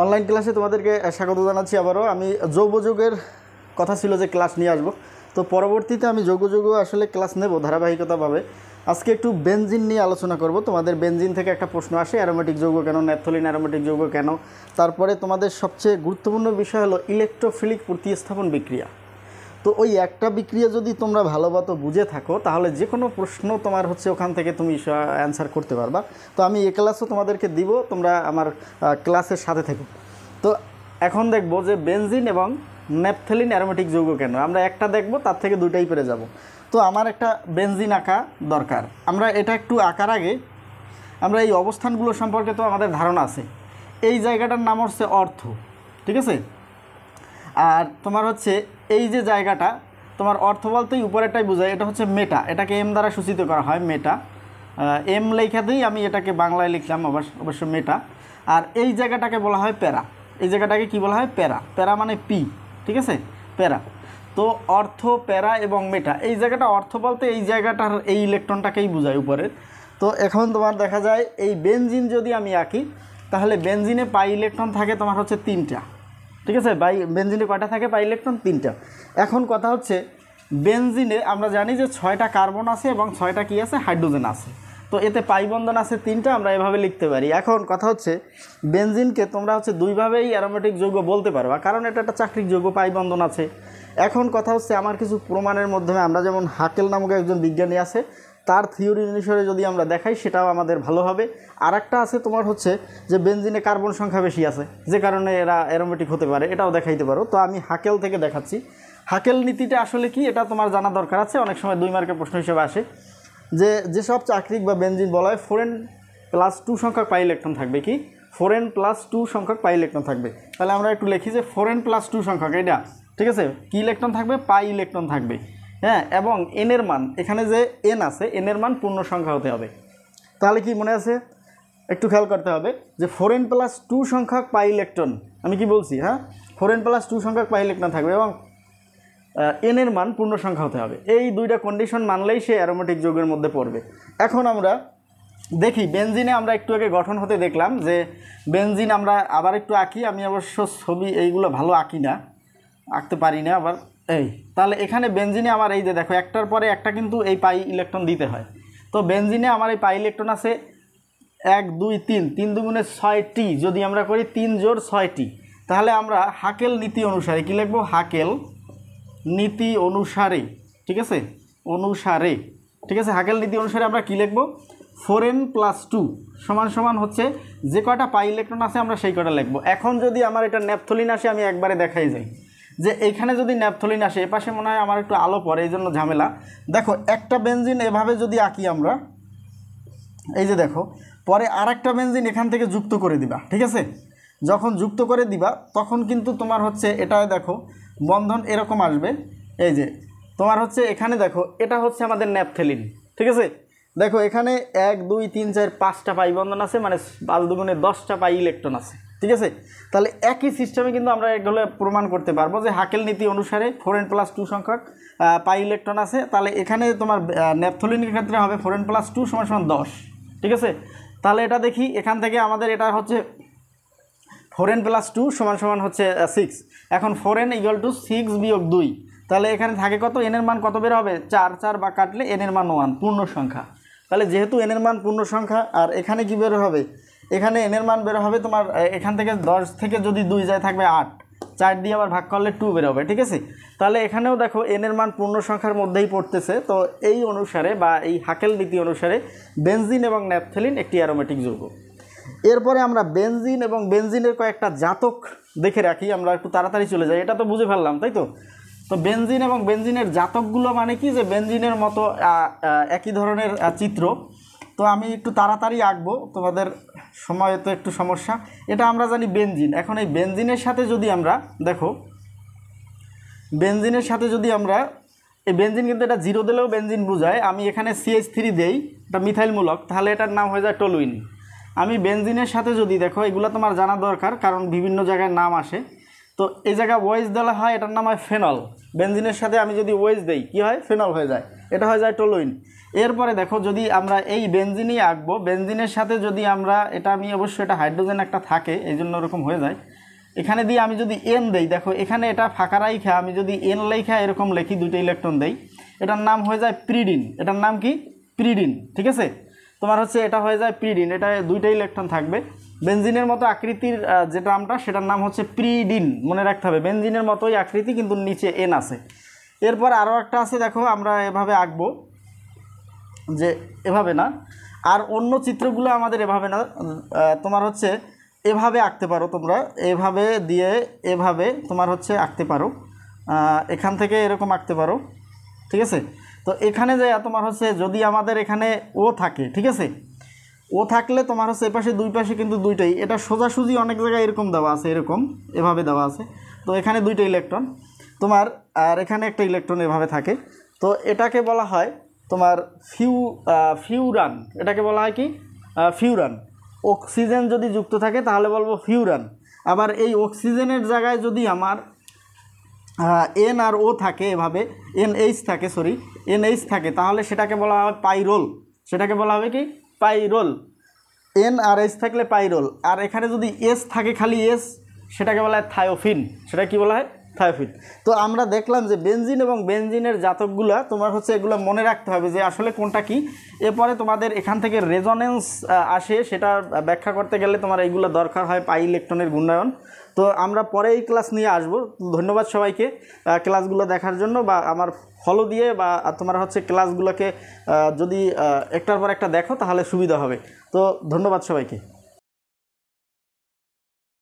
Online ক্লাসে তোমাদেরকে স্বাগত জানাচ্ছি আবারও। আমি যৌগযুগের কথা ছিল যে ক্লাস নিয়ে আসব, তো পরবর্তীতে আমি যৌগযুগ আসলে ক্লাস নেব ধারাবাহিকতাভাবে। আজকে একটু বেনজিন নিয়ে আলোচনা করব। তোমাদের বেনজিন থেকে একটা প্রশ্ন আসে, অ্যারোমেটিক যৌগ কেন, ন্যাপথলিন অ্যারোমেটিক যৌগ কেন। তারপরে তোমাদের সবচেয়ে গুরুত্বপূর্ণ বিষয় হলো ইলেকট্রোফিলিক প্রতিস্থাপন বিক্রিয়া। তো ওই একটা বিক্রিয়া যদি তোমরা ভালোমতো বুঝে থাকো তাহলে যে কোনো প্রশ্ন তোমার হচ্ছে ওখান থেকে তুমি অ্যান্সার করতে পারবা। তো আমি এই ক্লাসও তোমাদেরকে দিব, তোমরা আমার ক্লাসের সাথে থেকো। তো এখন দেখব যে বেনজিন এবং ন্যাপথলিন অ্যারোমেটিক যৌগ কেন। আমরা একটা দেখব, তার থেকে দুইটাই পেরে যাব। তো আমার একটা বেনজিন আঁকা দরকার। আমরা এটা একটু আঁকার আগে আমরা এই অবস্থানগুলো সম্পর্কে তো আমাদের ধারণা আছে। এই জায়গাটার নাম হচ্ছে অর্থ, ঠিক আছে। আর তোমার হচ্ছে এই যে জায়গাটা তোমার অর্থ বলতেই উপরেরটাই বোঝায়, এটা হচ্ছে মেটা, এটাকে এম দ্বারা সূচিত করা হয় মেটা। এম লেখা দিই আমি, এটাকে বাংলায় লিখলাম অবশ্য মেটা। আর এই জায়গাটাকে বলা হয় প্যারা। এই জায়গাটাকে কি বলা হয়? প্যারা। প্যারা মানে পি, ঠিক আছে, প্যারা। তো অর্থ, প্যারা এবং মেটা, এই জায়গাটা অর্থ বলতে এই জায়গাটার এই ইলেকট্রনটাকেই বোঝায় উপরের। তো এখন তোমার দেখা যায় এই বেনজিন যদি আমি আঁকি তাহলে বেনজিনে পাই ইলেকট্রন থাকে তোমার হচ্ছে 3টা, ঠিক আছে। বেনজিনে কয়টা থাকে? পাই ইলেকট্রন 3টা। এখন কথা হচ্ছে বেনজিনে আমরা জানি যে 6টা কার্বন আছে এবং 6টা কি আছে? হাইড্রোজেন আছে। তো এতে পাই বন্ধন আছে 3টা, আমরা এভাবে লিখতে পারি। এখন কথা হচ্ছে বেনজিনকে তোমরা হচ্ছে দুইভাবেই অ্যারোমেটিক যৌগ বলতে পারবা, কারণ এটা একটা চাকরিক যৌগ, পাই বন্ধন আছে। এখন কথা হচ্ছে আমার কিছু প্রমাণের মাধ্যমে, আমরা যেমন হাকেল নামক একজন বিজ্ঞানী আছে, তার থিওরি অনুসারে যদি আমরা দেখাই সেটাও আমাদের ভালো হবে। আর একটা আছে তোমার হচ্ছে যে বেনজিনে কার্বন সংখ্যা বেশি আছে, যে কারণে এরা অ্যারোমেটিক হতে পারে, এটাও দেখাইতে পারো। তো আমি হাকেল থেকে দেখাচ্ছি। হাকেল নীতিটা আসলে কি, এটা তোমার জানা দরকার আছে। অনেক সময় 2 মার্কের প্রশ্ন হিসেবে আসে যে যেসব চাকরিক বা বেনজিন বলা হয় 4n+2 সংখ্যক পাই ইলেকট্রন থাকবে। কি? 4n+2 সংখ্যক পাই ইলেকট্রন থাকবে। তাহলে আমরা একটু লিখি যে 4n+2 সংখ্যক, এটা ঠিক আছে, কি ইলেকট্রন থাকবে? পাই ইলেকট্রন থাকবে, হ্যাঁ। এবং এনের মান, এখানে যে এন আছে, এনের মান পূর্ণ সংখ্যা হতে হবে। তাহলে কি মনে আছে? একটু খেয়াল করতে হবে যে 4n+2 সংখ্যক পাই ইলেকট্রন, আমি কি বলছি? হ্যাঁ, 4n+2 সংখ্যক পাই ইলেকট্রন থাকবে এবং এনের মান পূর্ণ সংখ্যা হতে হবে। এই দুইটা কন্ডিশন মানলেই সে অ্যারোমেটিক যৌগের মধ্যে পড়বে। এখন আমরা দেখি বেনজিনে আমরা একটু আগে গঠন হতে দেখলাম যে বেনজিন আমরা আবার একটু আঁকি। আমি অবশ্য ছবি এইগুলো ভালো আঁকি না, আঁকতে পারি না আবার। এই তাহলে এখানে বেনজিনে আমার এই যে দেখো একটার পরে একটা কিন্তু এই পাই ইলেকট্রন দিতে হয়। তো বেনজিনে আমার এই পাই ইলেকট্রন আছে 1 2 3, 3 দুগুণে 6টি। যদি আমরা করি 3 জোড় 6টি, তাহলে আমরা হাকেল নীতি অনুসারে কি লিখবো? হাকেল নীতি অনুসারে, ঠিক আছে, অনুসারে, ঠিক আছে, হাকেল নীতি অনুসারে আমরা কি লিখবো? 4n+2 সমান সমান হচ্ছে যে কয়টা পাই ইলেকট্রন আছে আমরা সেই কয়টা লিখবো। এখন যদি আমার এটা ন্যাপথলিন আসে, আমি একবারে দেখাই যাই যে এইখানে যদি ন্যাপথলিন আসে, এপাশে মনে হয় আমার একটু আলো পড়ে, এই জন্য ঝামেলা। দেখো একটা বেনজিন এভাবে যদি আঁকি আমরা, এই যে দেখো, পরে আর একটা বেনজিন এখান থেকে যুক্ত করে দিবা, ঠিক আছে। যখন যুক্ত করে দিবা তখন কিন্তু তোমার হচ্ছে এটা দেখো বন্ধন এরকম আসবে। এই যে তোমার হচ্ছে এখানে দেখো, এটা হচ্ছে আমাদের ন্যাপথলিন, ঠিক আছে। দেখো এখানে 1 2 3 4 5টা পাই বন্ধন আছে, মানে 5 দুগুণে 10টা পাই ইলেকট্রন আছে, ঠিক আছে। তাহলে একই সিস্টেমে কিন্তু আমরা এগুলো প্রমাণ করতে পারবো যে হাকেল নীতি অনুসারে 4n+2 সংখ্যক পাই ইলেকট্রন আছে। তাহলে এখানে তোমার ন্যাপথলিনের ক্ষেত্রে হবে 4n+2 = 10, ঠিক আছে। তাহলে এটা দেখি, এখান থেকে আমাদের এটা হচ্ছে 4n+2 = হচ্ছে 6। এখন 4n = 6 - 2, তাহলে এখানে থাকে কত? এনের মান কত বের হবে? 4, 4 বা কাটলে এনের মান 1, পূর্ণ সংখ্যা। তাহলে যেহেতু এনের মান পূর্ণ সংখ্যা, আর এখানে কি বের হবে? এখানে এনের মান বের হবে তোমার এখান থেকে 10 থেকে যদি 2 যায় থাকবে 8, 4 দিয়ে আবার ভাগ করলে 2 বের হবে, ঠিক আছে। তাহলে এখানেও দেখো এনের মান পূর্ণ সংখ্যার মধ্যেই পড়তেছে। তো এই অনুসারে বা এই হাকেল নীতি অনুসারে বেনজিন এবং ন্যাপথলিন একটি অ্যারোমেটিক যৌগ। এরপরে আমরা বেনজিন এবং বেনজিনের কয়েকটা জাতক দেখে রাখি। আমরা একটু তাড়াতাড়ি চলে যাই, এটা তো বুঝে ফেললাম, তাই তো। তো বেনজিন এবং বেনজিনের জাতকগুলো মানে কি, যে বেনজিনের মতো একই ধরনের চিত্র। তো আমি একটু তাড়াতাড়ি আঁকবো, তোমাদের সময় তো একটু সমস্যা। এটা আমরা জানি বেনজিন। এখন এই বেনজিনের সাথে যদি আমরা দেখো, বেনজিনের সাথে যদি আমরা এই বেনজিন কিন্তু এটা 0 দিলেও বেনজিন বোঝায়। আমি এখানে CH3 দেই, এটা মিথাইলমূলক, তাহলে এটার নাম হয়ে যায় টলুইন। আমি বেনজিনের সাথে যদি দেখো, এগুলো তোমার জানা দরকার কারণ বিভিন্ন জায়গায় নাম আসে। তো এই জায়গায় ওয়েজ দেওয়া হয়, এটার নাম হয় ফেনল। বেনজিনের সাথে আমি যদি ওয়েজ দেই কি হয়? ফেনল হয়ে যায়, এটা হয়ে যায় টলুইন। এরপরে দেখো যদি আমরা এই বেনজিনই আঁকবো, বেনজিনের সাথে যদি আমরা এটা, আমি অবশ্যই এটা হাইড্রোজেন একটা থাকে এই জন্য ওরকম হয়ে যায়, এখানে দিয়ে আমি যদি এন দেই, দেখো এখানে এটা ফাঁকা রাইখা আমি যদি এন লেখা এরকম লিখি, 2টা ইলেকট্রন দেই, এটার নাম হয়ে যায় প্রিডিন। এটার নাম কি? প্রিডিন। ঠিক আছে, তোমার হচ্ছে এটা হয়ে যায় প্রিডিন, এটা 2টা ইলেকট্রন থাকবে। বেনজিনের মতো আকৃতির যে নামটা সেটার নাম হচ্ছে প্রিডিন, মনে রাখতে হবে। বেনজিনের মতোই আকৃতি কিন্তু নিচে এন আছে। এরপর আরও একটা আছে, দেখো আমরা এভাবে আঁকবো, যে এভাবে না, আর অন্য চিত্রগুলো আমাদের এভাবে না, তোমার হচ্ছে এভাবে আঁকতে পারো তোমরা, এভাবে দিয়ে এভাবে তোমার হচ্ছে আঁকতে পারো, এখান থেকে এরকম আঁকতে পারো। ঠিক আছে, তো এখানে যে তোমার হচ্ছে যদি আমাদের এখানে ও থাকে, ঠিক আছে, ও থাকলে তোমার হচ্ছে এপাশে 2 পাশে কিন্তু 2টাই, এটা সোজাসুজি অনেক জায়গায় এরকম দেওয়া আছে, এরকম এভাবে দেওয়া আছে। তো এখানে 2টা ইলেকট্রন তোমার, আর এখানে একটা ইলেকট্রন এভাবে থাকে। তো এটাকে বলা হয় তোমার ফিউরান। এটাকে বলা হয় কি? ফিউরান। অক্সিজেন যদি যুক্ত থাকে তাহলে বলবো ফিউরান। আবার এই অক্সিজেনের জায়গায় যদি আমার এন আর ও থাকে, এভাবে এনএইচ থাকে, এনএইচ থাকে, তাহলে সেটাকে বলা হবে পাইরোল। সেটাকে বলা হবে কি? পাইরোল। এন আর এইচ থাকলে পাইরোল। আর এখানে যদি এস থাকে, খালি এস, সেটাকে বলা হয় থায়োফিন। সেটা কি বলা হয়? থায়োফিন। তো আমরা দেখলাম যে বেনজিন এবং বেনজিনের জাতকগুলা তোমার হচ্ছে এগুলো মনে রাখতে হবে যে আসলে কোনটা কি। এরপরে তোমাদের এখান থেকে রেজোনেন্স আসে, সেটা ব্যাখ্যা করতে গেলে তোমার এইগুলো দরকার হয়, পাই ইলেকট্রনের ঘূর্ণায়ন। তো আমরা পরে এই ক্লাস নিয়ে আসব। ধন্যবাদ সবাইকে ক্লাসগুলো দেখার জন্য, বা আমার ফলো দিয়ে, বা তোমার হচ্ছে ক্লাসগুলোকে যদি একটার পর একটা দেখো তাহলে সুবিধা হবে। তো ধন্যবাদ সবাইকে।